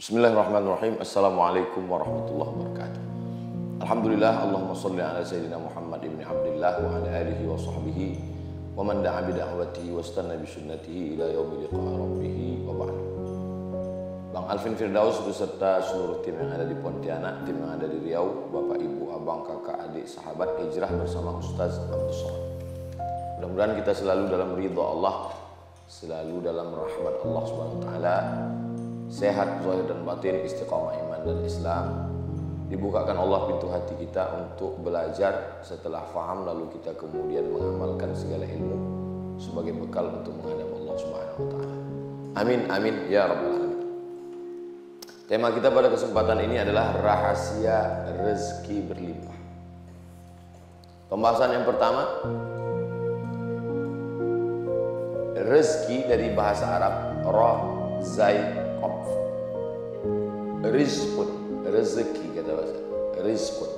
Bismillahirrahmanirrahim. Assalamualaikum warahmatullahi wabarakatuh. Alhamdulillah, Allahumma salli ala Sayyidina Muhammad ibn Abdullah wa ala alihi wa sahbihi wa man da'a bida'watihi wa istanna bi sunnatihi ila yaumil liqa'i rabbih wa ba'd. Bang Alvin Firdaus beserta seluruh tim yang ada di Pontianak, tim yang ada di Riau, Bapak Ibu, Abang, Kakak, Adik, sahabat hijrah bersama Ustaz Abdul Somad. Mudah-mudahan kita selalu dalam ridha Allah, selalu dalam rahmat Allah Subhanahu wa taala. Sehat zahir dan batin, istiqamah iman dan Islam. Dibukakan Allah pintu hati kita untuk belajar, setelah faham lalu kita kemudian mengamalkan segala ilmu sebagai bekal untuk menghadap Allah Subhanahu wa taala. Amin amin ya rabbal alamin. Tema kita pada kesempatan ini adalah rahasia rezeki berlimpah. Pembahasan yang pertama, rezeki dari bahasa Arab ra zai qaf. Rizqun, rezeki kata bahasa. Rizqun.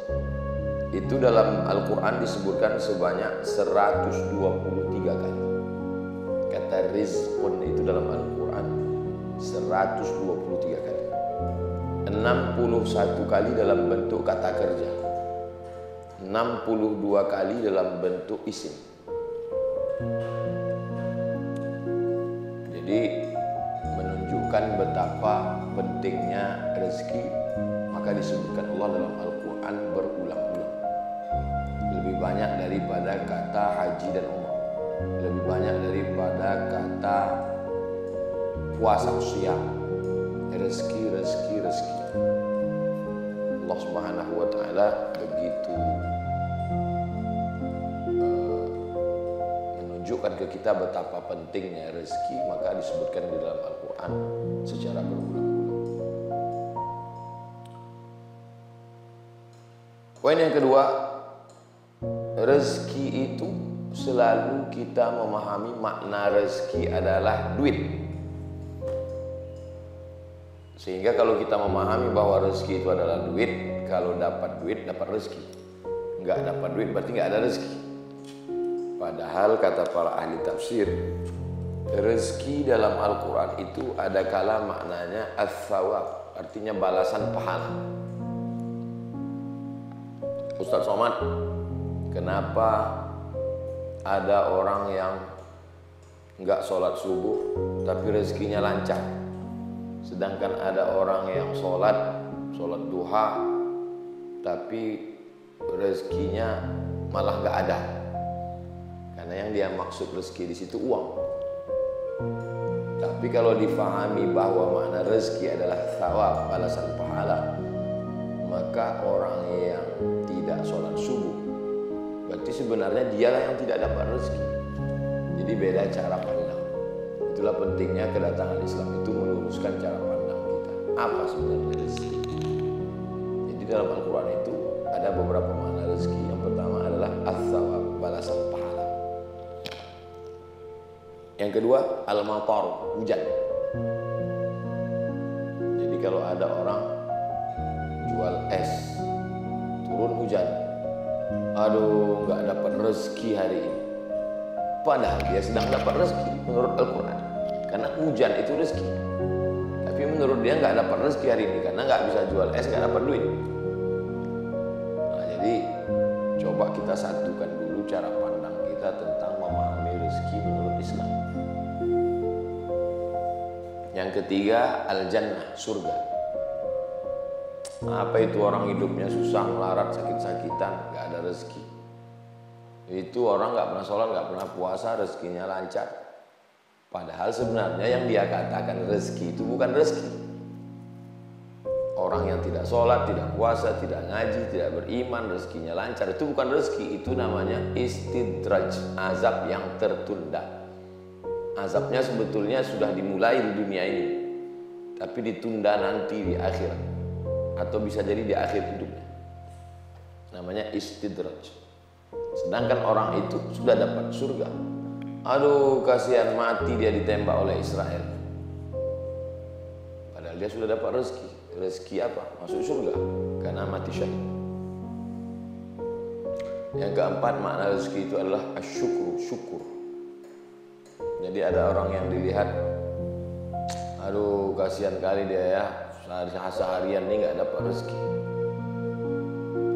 Itu dalam Al-Qur'an disebutkan sebanyak 123 kali. Kata rizqun itu dalam Al-Qur'an 123 kali. 61 kali dalam bentuk kata kerja. 62 kali dalam bentuk isim. Jadi menunjukkan betapa pentingnya rezeki, maka disebutkan Allah dalam Al-Quran berulang-ulang. Lebih banyak daripada kata haji dan umrah, lebih banyak daripada kata puasa siang. Rezeki, rezeki, rezeki. Allah Subhanahu wa taala begitu menunjukkan ke kita betapa pentingnya rezeki, maka disebutkan di dalam Al-Quran secara berulang-ulang. Poin yang kedua, rezeki itu selalu kita memahami makna rezeki adalah duit. Sehingga kalau kita memahami bahwa rezeki itu adalah duit, kalau dapat duit dapat rezeki, nggak dapat duit berarti nggak ada rezeki. Padahal kata para ahli tafsir, rezeki dalam Al-Quran itu ada kala maknanya as-sawab, artinya balasan pahala. Ustaz Somad, kenapa ada orang yang nggak sholat subuh tapi rezekinya lancar, sedangkan ada orang yang sholat duha tapi rezekinya malah nggak ada? Karena yang dia maksud rezeki di situ uang. Tapi kalau difahami bahwa makna rezeki adalah thawab, balasan pahala, maka orang yang tidak sholat subuh berarti sebenarnya dialah yang tidak dapat rezeki. Jadi beda cara pandang. Itulah pentingnya kedatangan Islam itu meluruskan cara pandang kita. Apa sebenarnya rezeki? Jadi dalam Al-Quran itu ada beberapa makna rezeki. Yang pertama adalah as-thawab, balasan pahala. Yang kedua, al-matar, hujan. Jadi kalau ada orang jual es, turun hujan, aduh nggak dapat rezeki hari ini. Padahal dia sedang dapat rezeki menurut Al-Quran, karena hujan itu rezeki. Tapi menurut dia nggak dapat rezeki hari ini karena nggak bisa jual es, nggak dapat duit. Nah, jadi coba kita satukan dulu cara pandang kita tentang memahami rezeki menurut Islam. Yang ketiga, al-jannah, surga. Apa itu orang hidupnya susah, melarat, sakit-sakitan, gak ada rezeki? Itu orang gak pernah sholat, gak pernah puasa, rezekinya lancar. Padahal sebenarnya yang dia katakan rezeki itu bukan rezeki. Orang yang tidak sholat, tidak puasa, tidak ngaji, tidak beriman, rezekinya lancar, itu bukan rezeki. Itu namanya istidraj, azab yang tertunda. Azabnya sebetulnya sudah dimulai di dunia ini, tapi ditunda nanti di akhirat, atau bisa jadi di akhir hidupnya. Namanya istidraj. Sedangkan orang itu sudah dapat surga. Aduh, kasihan, mati dia ditembak oleh Israel. Padahal dia sudah dapat rezeki. Rezeki apa? Masuk surga karena mati syahid. Yang keempat, makna rezeki itu adalah asyukur, syukur. Jadi ada orang yang dilihat, aduh kasihan kali dia ya, seharian ini nggak dapat rezeki.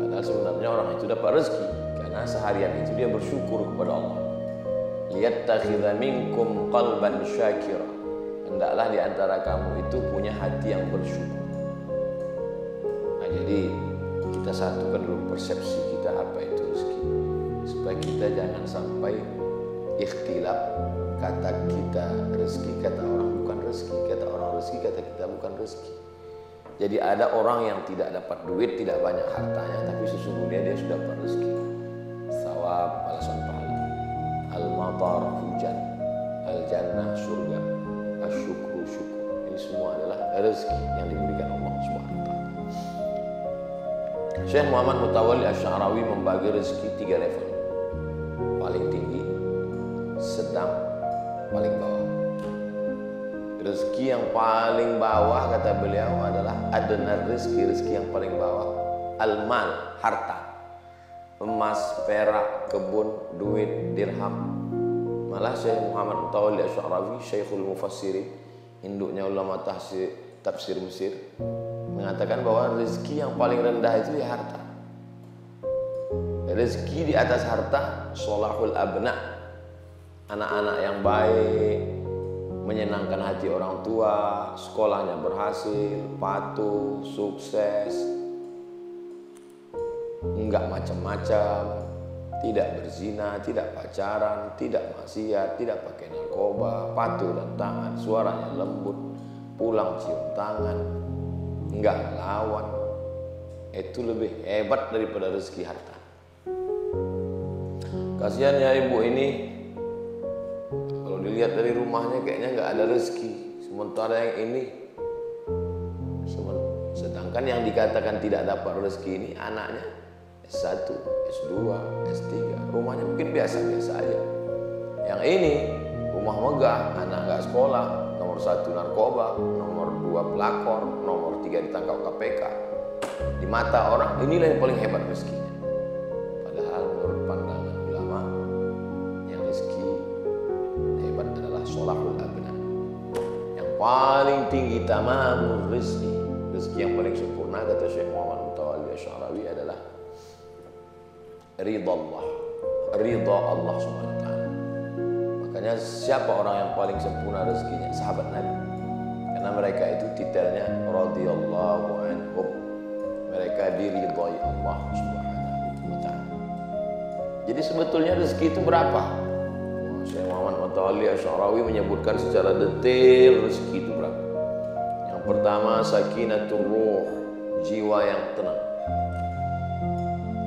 Padahal sebenarnya orang itu dapat rezeki karena seharian itu dia bersyukur kepada Allah. Liyattakhidha minkum qalban syakira. Hendaklah di antara kamu itu punya hati yang bersyukur. Nah, jadi kita satukan dulu persepsi kita apa itu rezeki, supaya kita jangan sampai ikhtilaf, kata kita rezeki, kata orang bukan rezeki, kata orang rezeki, kata kita bukan rezeki. Jadi ada orang yang tidak dapat duit, tidak banyak hartanya, tapi sesungguhnya dia sudah dapat rezeki. Thawab, balasan pahala. Al-matar, hujan. Al-jannah, surga. Asyukru, syukur. Ini semua adalah rezeki yang diberikan Allah Subhanahu wa ta'ala. Syekh Muhammad Mutawalli Asy-Sya'rawi membagi rezeki 3 level. Paling tinggi, sedang, paling bawah. Rezeki yang paling bawah kata beliau adalah adna rezeki yang paling bawah. Al-mal, harta. Emas, perak, kebun, duit, dirham. Malah Syekh Muhammad Mutawalli Asy-Sya'rawi, Syekhul Mufassirin, induknya ulama tafsir Mesir, mengatakan bahwa rezeki yang paling rendah itu ya harta. Rezeki di atas harta, sholahul abna, anak-anak yang baik, menyenangkan hati orang tua, sekolahnya berhasil, patuh, sukses, enggak macam-macam, tidak berzina, tidak pacaran, tidak maksiat, tidak pakai narkoba, patuh dan taat, suaranya lembut, pulang cium tangan, enggak ngelawan. Itu lebih hebat daripada rezeki harta. Kasihan ya ibu ini, kalau dilihat dari rumahnya kayaknya nggak ada rezeki. Sementara yang ini, sedangkan yang dikatakan tidak dapat rezeki ini anaknya S1, S2, S3, rumahnya mungkin biasa-biasa aja. Yang ini rumah megah, anak nggak sekolah, nomor 1 narkoba, nomor 2 pelakor, nomor 3 ditangkap KPK. Di mata orang inilah yang paling hebat rezekinya. Padahal menurut pandangan ulama, yang rezeki hebat adalah sholahul abna. Yang paling tinggi tamamul rezeki, rezeki yang paling sempurna kata Syekh Muhammad Mutawalli Asy-Sya'rawi adalah ridha Allah, ridha Allah Subhanahu wa ta'ala. Makanya siapa orang yang paling sempurna rezekinya? Sahabat Nabi. Karena mereka itu titelnya radhiyallahu anhum. Mereka diridhai Allah Subhanahu wa ta'ala. Jadi sebetulnya rezeki itu berapa? Syekh Muhammad Mutawalli Asy-Sya'rawi menyebutkan secara detail rezeki itu berapa. Yang pertama, sakinatur ruh, jiwa yang tenang.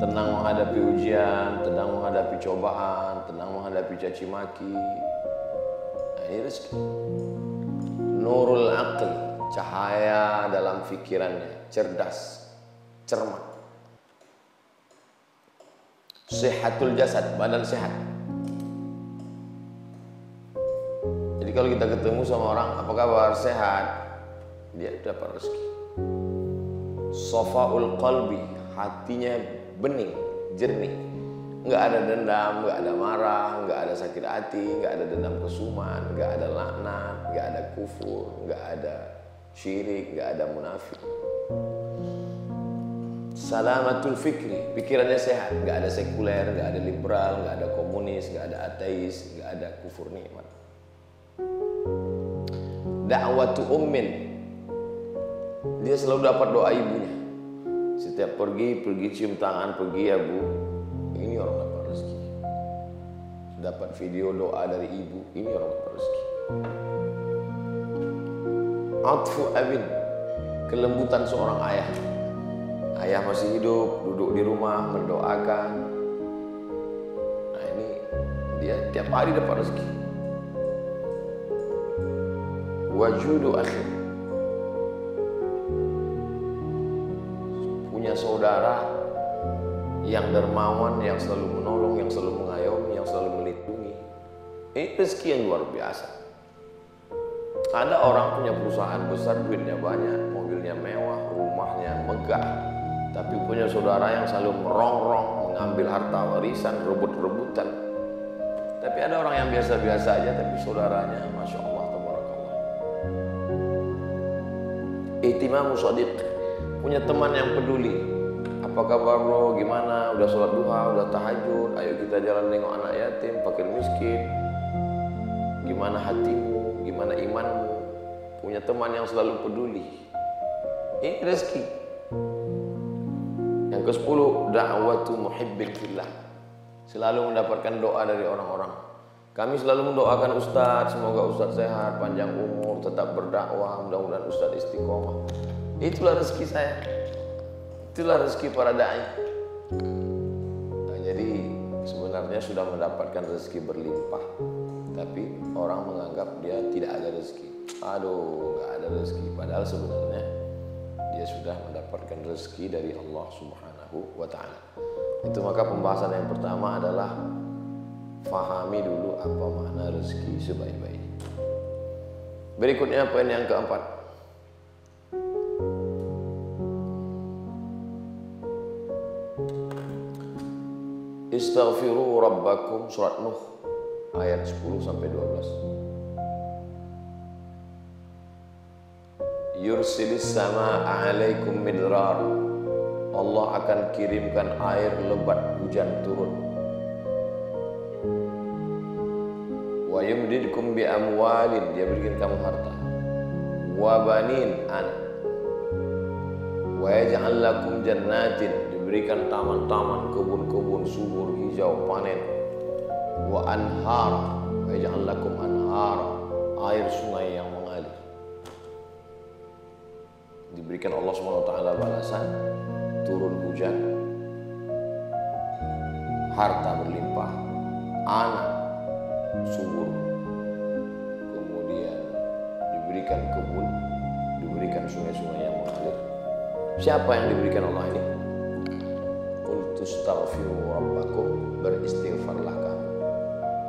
Tenang menghadapi ujian, tenang menghadapi cobaan, tenang menghadapi caci maki. Nah, ini rezeki. Nurul aqli, cahaya dalam fikirannya, cerdas, cermat. Sehatul jasad, badan sehat. Jadi kalau kita ketemu sama orang, apa kabar, sehat, dia dapat rezeki. Safaul qalbi, hatinya bening, jernih, nggak ada dendam, nggak ada marah, nggak ada sakit hati, nggak ada dendam kesuman, nggak ada laknat, nggak ada kufur, nggak ada syirik, nggak ada munafik. Salamatul fikri, pikirannya sehat, nggak ada sekuler, nggak ada liberal, nggak ada komunis, nggak ada ateis, nggak ada kufur nikmat. Da'watu ummin, dia selalu dapat doa ibunya. Setiap pergi cium tangan, pergi ya bu, ini orang dapat rezeki. Dapat video doa dari ibu, ini orang dapat rezeki. Atfu abin, kelembutan seorang ayah. Ayah masih hidup, duduk di rumah mendoakan. Nah ini dia tiap hari dapat rezeki. Wajudu akhir, punya saudara yang dermawan, yang selalu menolong, yang selalu mengayomi, yang selalu melindungi. Ini rezeki yang luar biasa. Ada orang punya perusahaan besar, duitnya banyak, mobilnya mewah, rumahnya megah, tapi punya saudara yang selalu merongrong, mengambil harta warisan, rebut-rebutan. Tapi ada orang yang biasa-biasa aja, tapi saudaranya Masya Allah, tabarakallah. ihtimamu shadiq, punya teman yang peduli. Apa kabar bro, gimana, udah sholat duha, udah tahajud, ayo kita jalan nengok anak yatim, fakir miskin. Gimana hatimu, gimana imanmu, punya teman yang selalu peduli. Ini rezeki. Yang ke-10, da'watu muhibbin fillah, selalu mendapatkan doa dari orang-orang. Kami selalu mendoakan Ustadz, semoga Ustadz sehat, panjang umur, tetap berdakwah, mudah-mudahan Ustadz istiqomah. Itulah rezeki saya, itulah rezeki para da'i. Nah, jadi sebenarnya sudah mendapatkan rezeki berlimpah, tapi orang menganggap dia tidak ada rezeki. Aduh, nggak ada rezeki. Padahal sebenarnya dia sudah mendapatkan rezeki dari Allah Subhanahu wa Ta'ala. Itu maka pembahasan yang pertama adalah fahami dulu apa makna rezeki sebaik-baiknya. Berikutnya poin yang keempat. Istaghfiru rabbakum, surat Nuh ayat 10 sampai 12. Yursilis samaa'a 'alaikum midrar, Allah akan kirimkan air lebat, hujan turun. Wa yumdidkum bi amwalin, dia berikan kamu harta. Wa banin, anak. Wa yaj'al lakum jannatin, diberikan taman-taman, kebun-kebun subur, hijau, panen. Wa anhar, wa yaj'al lakum anhar, air sungai yang mengalir. Diberikan Allah SWT balasan, turun hujan, harta berlimpah, anak subur, kemudian diberikan kebun, diberikan sungai-sungai yang mengalir. Siapa yang diberikan Allah ini? Qul tastaghfiru rabbakum, beristighfarlah kamu,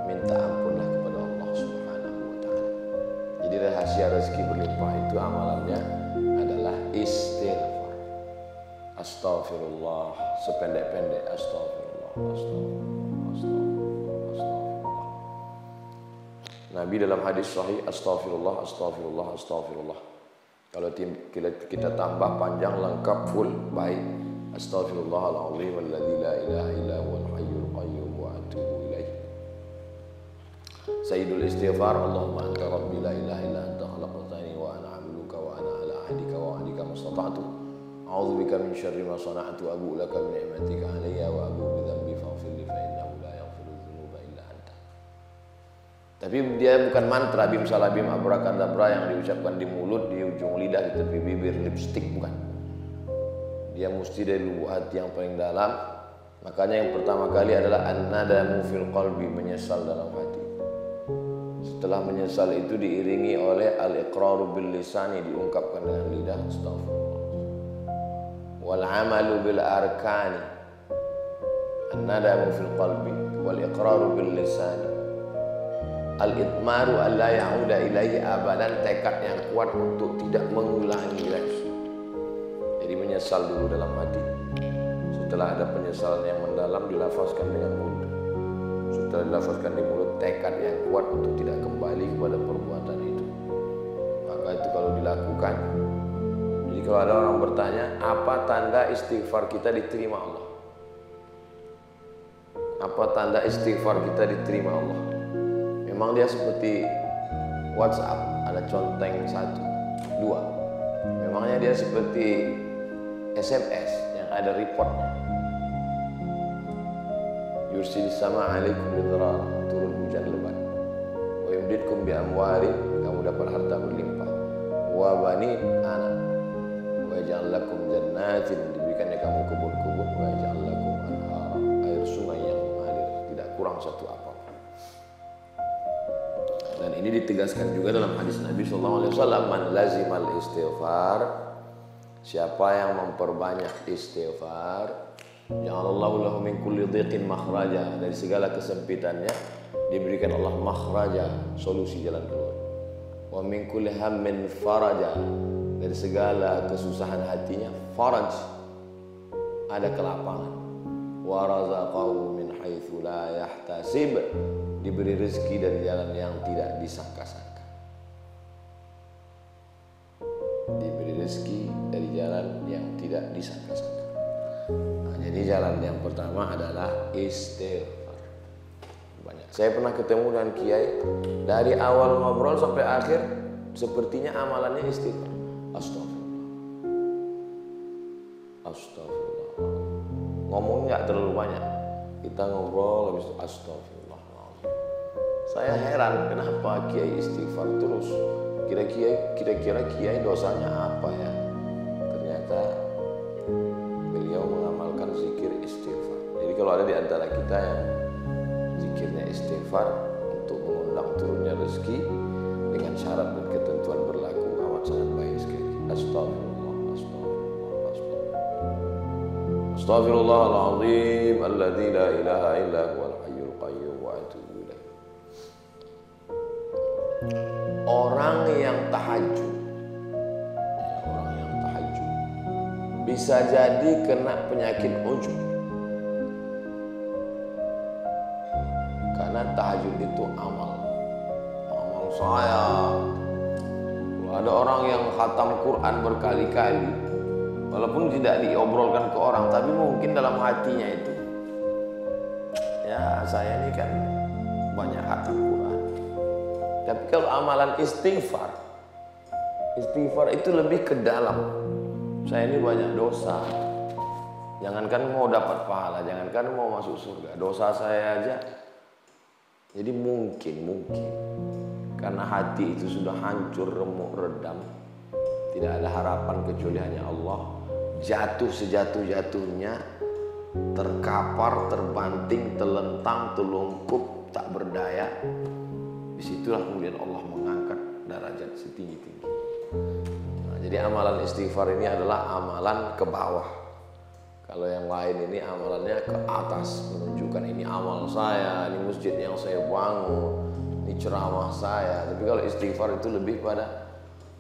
minta ampunlah kepada Allah Subhanahu wa Ta'ala. Jadi rahasia rezeki berlimpah itu amalannya adalah istighfar. Astaghfirullah, sependek-pendek astagfirullah, astagfirullah, astagfirullah, astagfirullah. Nabi dalam hadis sahih, astagfirullah, astagfirullah, astagfirullah. Kalau kita tambah panjang, lengkap, full, baik. Astaghfirullahaladzim alladzi la ilaha illa huwal hayyul qayyum wa atubu ilaih. Sayyidul istighfar, Allahumma anta rabbi la ilaha illa anta khalaqtani wa ana 'abduka wa ana 'ala ahdika wa wa'dika mastata'tu. A'udzubika min syarri ma sana'tu, abu'u laka bi ni'matika 'alayya wa abu'u bi dhanbi faghfir li fa innahu la yaghfiru dzunuba illa anta. Tapi dia bukan mantra bim salabim abrakadabra yang diucapkan di mulut, di ujung lidah, di tepi bibir, lipstick, bukan. Dia mesti dari lubuk hati yang paling dalam. Makanya yang pertama kali adalah an-nadamu fil qalbi, menyesal dalam hati. Setelah menyesal itu diiringi oleh al-iqraru bil lisani, diungkapkan dengan lidah, astagfirullah. Wal amalu bil arkani, an-nadamu fil qalbi wal iqraru bil lisani. Al-itmaru alla ya'uda ilaihi abadan, tekad yang kuat untuk tidak mengulangi lagi. Jadi menyesal dulu dalam hati. Setelah ada penyesalan yang mendalam, dilafazkan dengan mulut. Setelah dilafazkan di mulut, tekad yang kuat untuk tidak kembali kepada perbuatan itu. Maka itu kalau dilakukan. Jadi kalau ada orang bertanya, apa tanda istighfar kita diterima Allah? Apa tanda istighfar kita diterima Allah? Memang dia seperti WhatsApp, ada conteng 1, 2. Memangnya dia seperti SMS yang ada reportnya. Yursil sama alaikum bidrar, turun hujan lebat. Wa yumdidkum bi amwalin, kamu dapat harta berlimpah. Wa banin, anak. Wa yaj'al lakum jannatin, diberikannya kamu kebun-kebun. Wa yaj'al lakum anhar, air sungai yang mengalir, tidak kurang satu apapun. Dan ini ditegaskan juga dalam hadis Nabi SAW, man lazimal istighfar, siapa yang memperbanyak istighfar, ja'alallahu lahu min kulli dhiqin makhraja, dari segala kesempitannya diberikan Allah makhraja, solusi jalan keluar. Wa min kulli hammin faraja, dari segala kesusahan hatinya faraj, ada kelapangan. Wa razaqahu min haitsu la yahtasib, diberi rezeki dari jalan yang tidak disangka-sangka. diberi rezeki dari jalan yang tidak disangka-sangka. Nah, jadi jalan yang pertama adalah istighfar. Banyak. Saya pernah ketemu dengan kiai, dari awal ngobrol sampai akhir sepertinya amalannya istighfar. Astagfirullah, astagfirullah. Ngomong nggak terlalu banyak, kita ngobrol habis itu astagfirullah. Saya heran kenapa kiai istighfar terus. Kira-kira kiai dosanya apa ya? Ternyata beliau mengamalkan zikir istighfar. Jadi kalau ada di antara kita yang zikirnya istighfar untuk mengundang turunnya rezeki dengan syarat dan ketentuan berlaku, amat sangat baik sekali. Astagfirullah, astagfirullah, astagfirullah. Astaghfirullahaladzim alladzi la ilaha illa huwal hayyul qayyum wa atubu ilaih. Orang yang tahajud bisa jadi kena penyakit ujub. Karena tahajud itu amal saya. Ada orang yang khatam Quran berkali-kali, walaupun tidak diobrolkan ke orang, tapi mungkin dalam hatinya itu, ya saya ini kan banyak khatam Quran. Tapi kalau amalan istighfar itu lebih ke dalam. Saya ini banyak dosa. Jangankan mau dapat pahala, jangankan mau masuk surga, dosa saya aja. Jadi mungkin karena hati itu sudah hancur, remuk, redam, tidak ada harapan kecuali hanya Allah, jatuh sejatuh-jatuhnya, terkapar, terbanting, telentang, telungkup, tak berdaya. Disitulah kemudian Allah mengangkat derajat setinggi-tinggi. Nah, jadi amalan istighfar ini adalah amalan ke bawah. Kalau yang lain ini amalannya ke atas, menunjukkan ini amal saya, ini masjid yang saya bangun, ini ceramah saya. Tapi kalau istighfar itu lebih pada,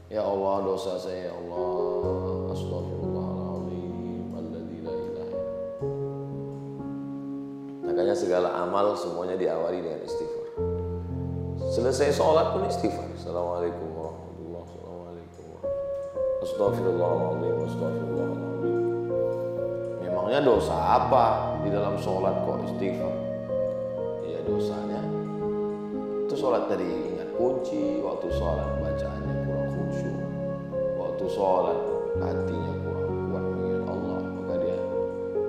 ya Allah dosa saya, ya Allah, astagfirullahaladzim alladzi la ilaha. Makanya segala amal semuanya diawali dengan istighfar. Selesai sholat pun istighfar. Assalamualaikum warahmatullahi wabarakatuh. Astagfirullahaladzim, astagfirullahaladzim. Memangnya dosa apa di dalam sholat kok istighfar? Ya dosanya itu sholat tadi ingat kunci, waktu sholat bacaannya kurang khusyuk, waktu sholat hatinya kurang kuat mengingat Allah, maka dia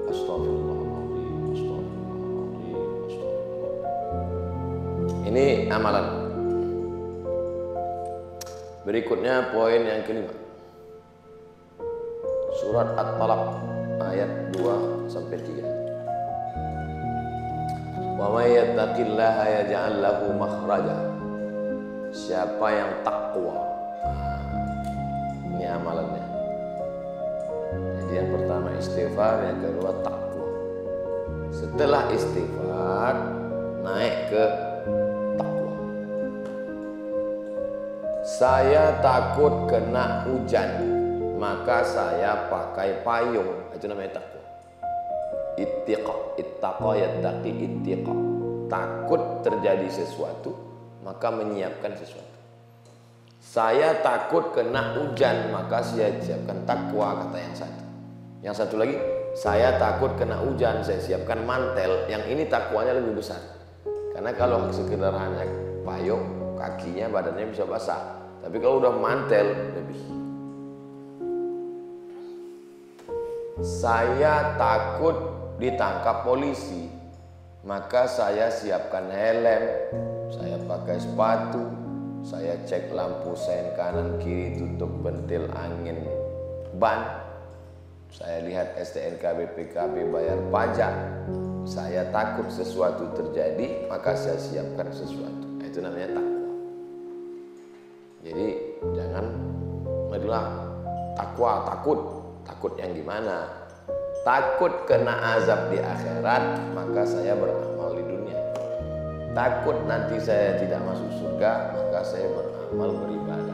astagfirullahaladzim, astagfirullahaladzim, astagfirullahaladzim. Ini amalan. Berikutnya poin yang kelima, surat At-Talaq ayat 2-3. Wa may yattaqillaha yaj'al lahu makhraja. Siapa yang takwa. Ini amalannya. Jadi yang pertama istighfar, yang kedua takwa. Setelah istighfar naik ke takwa. Saya takut kena hujan, maka saya pakai payung. Itu namanya takwa. Ittaqa yattaqi ittiqa. Takut terjadi sesuatu, maka menyiapkan sesuatu. Saya takut kena hujan, maka saya siapkan takwa, kata yang satu. Yang satu lagi, saya takut kena hujan, saya siapkan mantel. Yang ini takwanya lebih besar. Karena kalau sekedar hanya payung, kakinya, badannya bisa basah. Tapi kalau udah mantel, lebih. Saya takut ditangkap polisi, maka saya siapkan helm, saya pakai sepatu, saya cek lampu sen kanan kiri, tutup bentil angin ban, saya lihat STNK BPKB, bayar pajak. Saya takut sesuatu terjadi, maka saya siapkan sesuatu. Itu namanya takwa. Jadi jangan adalah takwa takut yang gimana? Takut kena azab di akhirat, maka saya beramal di dunia. Takut nanti saya tidak masuk surga, maka saya beramal beribadah.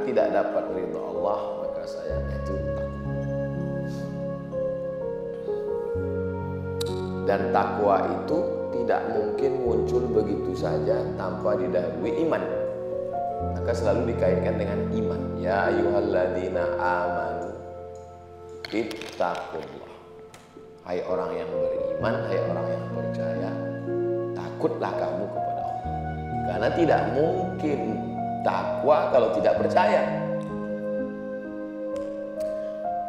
Tidak dapat ridha Allah, maka saya itu takut. Dan takwa itu tidak mungkin muncul begitu saja tanpa didahului iman. maka selalu dikaitkan dengan iman. Ya ayyuhalladzina amanu ittaqullah. Hai orang yang beriman, hai orang yang percaya, takutlah kamu kepada Allah. Karena tidak mungkin takwa kalau tidak percaya.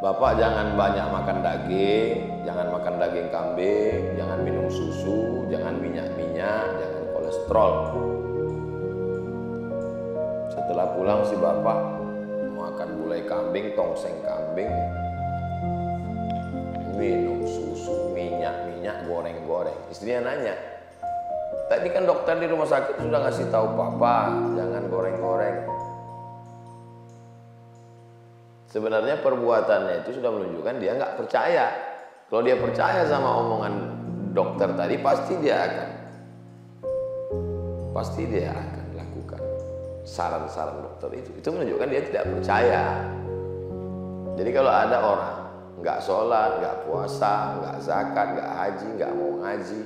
Bapak jangan banyak makan daging, jangan makan daging kambing, jangan minum susu, jangan minyak-minyak, jangan kolesterol. Setelah pulang si bapak makan gulai kambing, tongseng kambing, minum susu, minyak-minyak, goreng-goreng. Istrinya nanya, tadi kan dokter di rumah sakit sudah ngasih tahu papa jangan goreng-goreng. Sebenarnya perbuatannya itu sudah menunjukkan dia nggak percaya. Kalau dia percaya sama omongan dokter tadi, pasti dia akan lakukan saran-saran dokter itu. Itu menunjukkan dia tidak percaya. Jadi kalau ada orang nggak sholat, nggak puasa, nggak zakat, nggak haji, nggak mau ngaji,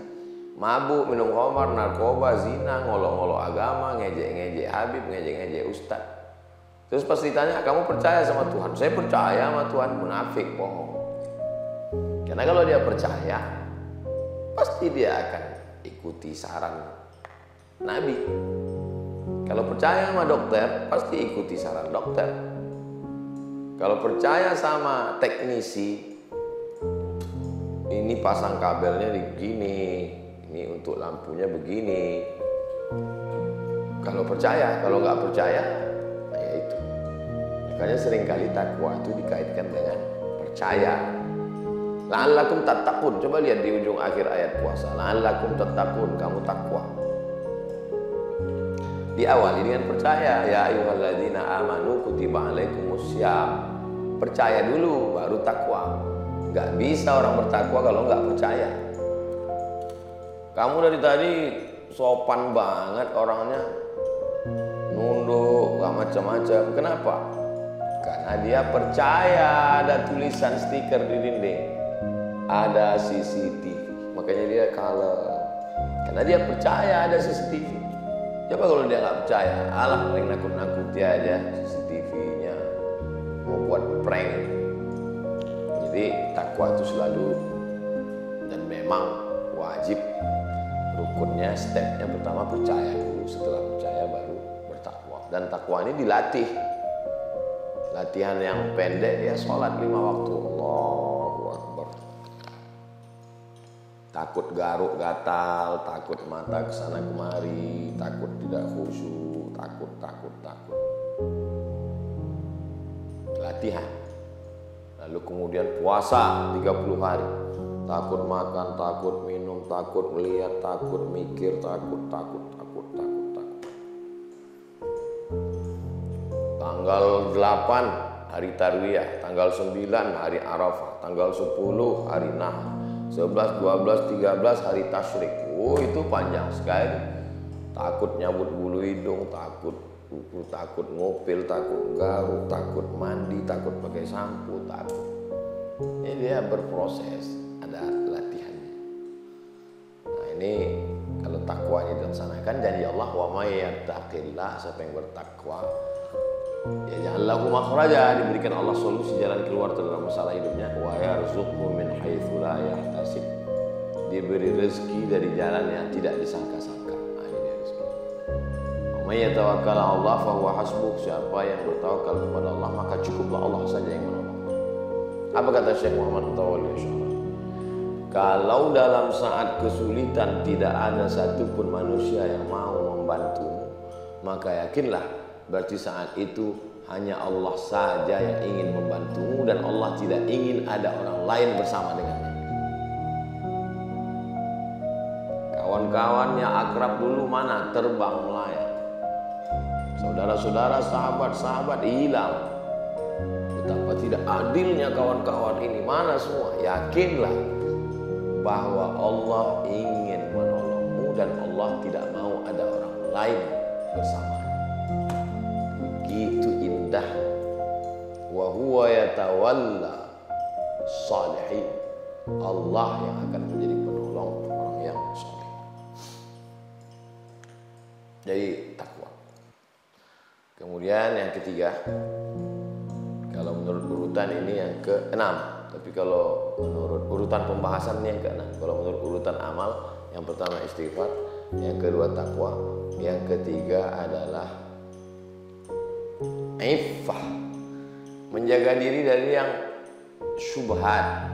mabuk, minum khamar, narkoba, zina, ngolok-ngolok agama, ngejek-ngejek Habib, ngejek-ngejek Ustadz. Terus pas ditanya, kamu percaya sama Tuhan? Saya percaya sama Tuhan. Munafik, bohong. Karena kalau dia percaya, pasti dia akan ikuti saran Nabi. Kalau percaya sama dokter, pasti ikuti saran dokter. Kalau percaya sama teknisi, ini pasang kabelnya begini, ini untuk lampunya begini. Kalau percaya, kalau nggak percaya, ya itu. Makanya seringkali takwa itu dikaitkan dengan percaya. La'allakum tattaqun. Coba lihat di ujung akhir ayat puasa. La'allakum tattaqun, kamu takwa. Diawali dengan percaya. Ya ayyuhalladzina amanu kutiba alaikumussyam. Percaya dulu baru takwa. Gak bisa orang bertakwa kalau nggak percaya. Kamu dari tadi sopan banget orangnya, nunduk, gak macam-macam. Kenapa? Karena dia percaya ada tulisan stiker di dinding, ada CCTV. Makanya dia kalem. Karena dia percaya ada CCTV. Coba kalau dia nggak percaya, alah paling nakut-nakuti aja CCTV-nya, mau buat prank. Jadi takwa itu selalu dan memang wajib. Rukunnya, stepnya pertama percaya dulu, setelah percaya baru bertakwa. Dan takwa ini dilatih. Latihan yang pendek ya sholat 5 waktu. Allahu Akbar. Takut garuk gatal, takut mata kesana kemari, takut tidak khusyuk, takut. Latihan. Lalu kemudian puasa 30 hari. Takut makan, takut minum, takut melihat, takut mikir, takut. Tanggal 8 hari Tarwiyah, tanggal 9 hari Arafah, tanggal 10 hari Nahr, 11, 12, 13 hari Tasyrik. Oh, itu panjang sekali. Takut nyabut bulu hidung, takut kuku, takut ngupil, takut garuk, takut mandi, takut pakai sampo, takut. Ini dia berproses, ada latihannya. Nah, ini kalau takwanya dilaksanakan, janji Allah, wa may yattaqillah, siapa yang bertakwa, ya ja'allahu makhraja, diberikan Allah solusi jalan keluar dalam masalah hidupnya. Wa yarzuqhu min haitsu la yahtasib, diberi rezeki dari jalan yang tidak disangka-sangka. Nah, ini dia rezeki. Wa may yatawakkal 'ala Allah fa huwa hasbuh, siapa yang bertawakal kepada Allah maka cukuplah Allah saja yang menolong. Apa kata Syekh Muhammad Tawalli Syarah? Kalau dalam saat kesulitan tidak ada satupun manusia yang mau membantumu, maka yakinlah berarti saat itu hanya Allah saja yang ingin membantumu dan Allah tidak ingin ada orang lain bersama dengannya. Kawan-kawannya akrab dulu mana? Terbang melayang. Saudara-saudara, sahabat-sahabat hilang. Betapa tidak adilnya kawan-kawan ini, mana semua? Yakinlah bahwa Allah ingin menolongmu dan Allah tidak mau ada orang lain bersamanya. Begitu indah. Wa huwa yatawalla salihin. Allah yang akan menjadi penolong orang yang saleh. Jadi takwa. Kemudian yang ketiga, kalau menurut urutan ini yang ke-6, tapi kalau menurut urutan pembahasan ini yang ke-6. Kalau menurut urutan amal, yang pertama istighfar, yang kedua takwa, yang ketiga adalah iffah, menjaga diri dari yang syubhat.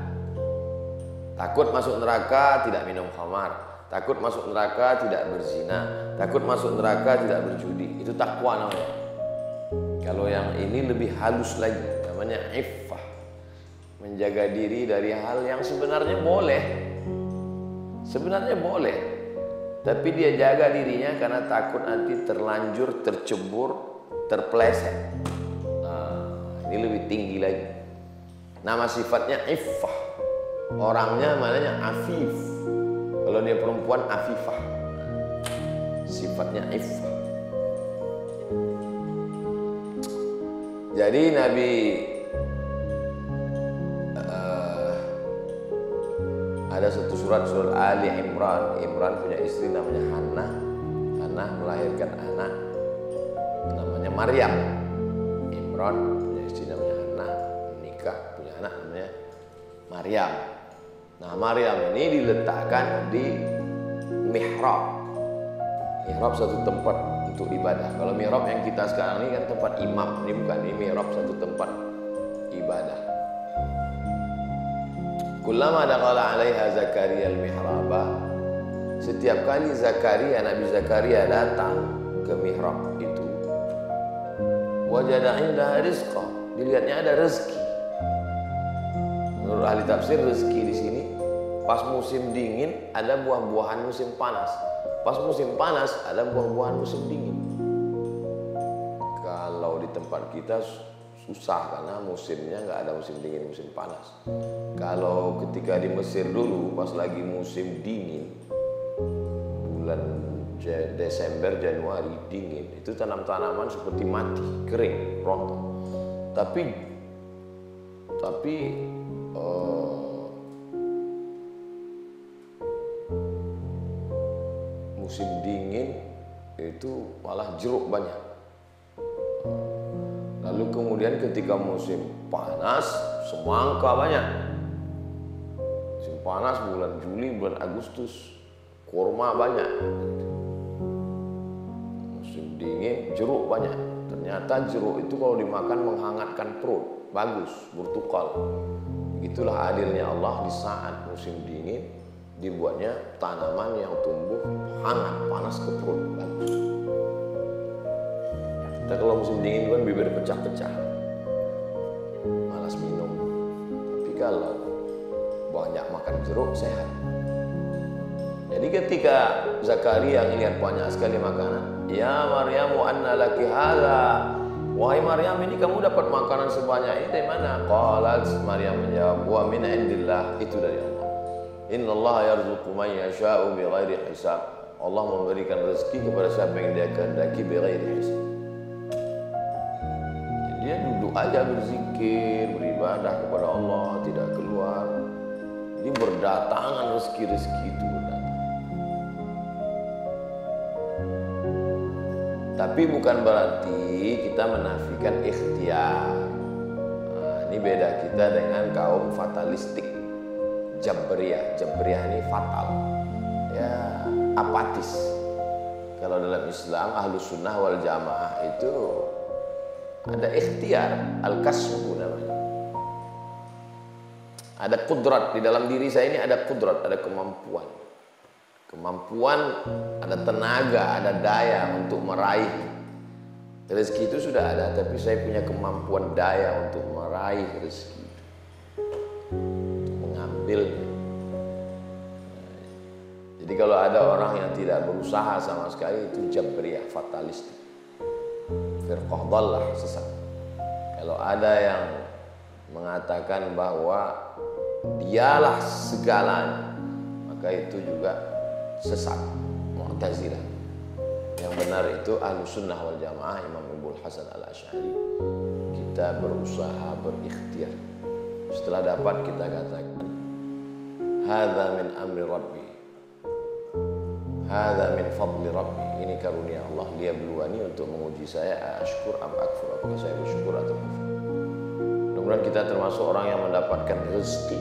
Takut masuk neraka tidak minum khamar, takut masuk neraka tidak berzina, takut masuk neraka tidak berjudi. Itu takwa namanya. Kalau yang ini lebih halus lagi, namanya iffah, menjaga diri dari hal yang sebenarnya boleh, tapi dia jaga dirinya karena takut nanti terlanjur, tercebur, terpeleset. Nah, ini lebih tinggi lagi. Nama sifatnya iffah. Orangnya mananya afif. Kalau dia perempuan afifah. Sifatnya iffah. Jadi Nabi ada satu surat Ali Imran. Imran punya istri namanya Hannah. Hannah melahirkan anak namanya Maryam. Imran punya istri namanya Hannah, menikah punya anak namanya Maryam. Nah, Maryam ini diletakkan di mihrab. Mihrab satu tempat untuk ibadah. Kalau mihrab yang kita sekarang ini kan tempat imam, ini bukan, ini mihrab satu tempat ibadah. Kullama dakhala 'alaiha Zakaria al-mihraba, setiap kali Nabi Zakaria datang ke mihrab itu, wajada indaha rizqa, dilihatnya ada rezeki. Menurut ahli tafsir, rezeki di sini pas musim dingin ada buah-buahan musim panas, pas musim panas ada buah-buahan musim dingin. Kalau di tempat kita susah karena musimnya nggak ada musim dingin, musim panas. Kalau ketika di Mesir dulu pas lagi musim dingin, bulan Desember, Januari dingin, itu tanaman-tanaman seperti mati, kering, rontok. Tapi musim dingin itu malah jeruk banyak. Lalu kemudian ketika musim panas, semangka banyak. Musim panas bulan Juli, bulan Agustus, kurma banyak. Musim dingin, jeruk banyak. Ternyata jeruk itu kalau dimakan menghangatkan perut, bagus, bertukal. Itulah adilnya Allah, di saat musim dingin dibuatnya tanaman yang tumbuh hangat, panas ke perut, bagus. Kita kalau musim dingin kan bibir pecah-pecah, malas minum. Tapi kalau banyak makan jeruk sehat. Jadi ketika Zakaria melihat banyak sekali makanan, ya Maryamu anna laki hadza, wahai Maryam, ini kamu dapat makanan sebanyak ini dari mana? Qalat, Maryam menjawab, wa min indillah, itu dari Allah. Innallaha yarzuqu man yasha'u bighairi hisab. Allah memberikan rezeki kepada siapa yang Dia kehendaki bighairi hisab. Dia duduk aja berzikir, beribadah kepada Allah, tidak keluar. Jadi berdatangan rezeki-rezeki itu berdatang. Tapi bukan berarti kita menafikan ikhtiar. Nah, ini beda kita dengan kaum fatalistik, Jabriyah. Jabriyah ini fatal, ya apatis. Kalau dalam Islam Ahlus Sunnah wal Jamaah itu ada ikhtiar, al-kasbu namanya. Ada kudrat di dalam diri saya ini, ada kudrat, ada kemampuan. Kemampuan, ada tenaga, ada daya untuk meraih. Rezeki itu sudah ada, tapi saya punya kemampuan daya untuk meraih rezeki itu, untuk mengambilnya. Jadi kalau ada orang yang tidak berusaha sama sekali, itu Jabriyah, fatalistik, firqah dhallah, sesat. Kalau ada yang mengatakan bahwa dialah segalanya, maka itu juga sesat, Mu'tazilah. Yang benar itu Ahlus Sunnah wal Jamaah, Imam Ibnu Hasan al-Asy'ari. Kita berusaha, berikhtiar. Setelah dapat kita katakan, hadza min amri rabbi, Hadza min fadli rabbi, ini karunia Allah, dia beluani untuk menguji saya, ashkur am akfur, apakah saya bersyukur atau kufur. Mudah-mudahan kita termasuk orang yang mendapatkan rezeki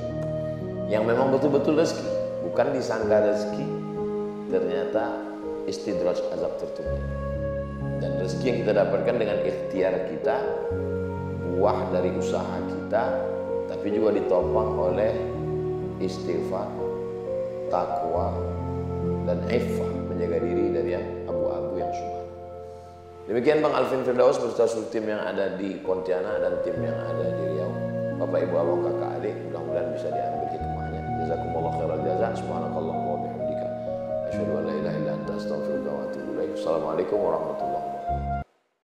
yang memang betul-betul rezeki, bukan disangka rezeki, ternyata istidraj azab tertunda. Dan rezeki yang kita dapatkan dengan ikhtiar kita, buah dari usaha kita, tapi juga ditopang oleh istighfar, takwa, dan iffah, menjaga diri dari yang abu-abu yang subhan. Demikian Bang Alvin Firdaus beserta seluruh tim yang ada di Pontianak dan tim yang ada di Riau. Bapak Ibu abang kakak adik, mudah-mudahan bisa diambil hikmahnya. Jazakumullah khairal jaza. Subhanakallahumma wa bihamdika asyhadu an la ilaha illa anta astaghfiruka wa atubu ilaik. Assalamualaikum warahmatullahi wabarakatuh.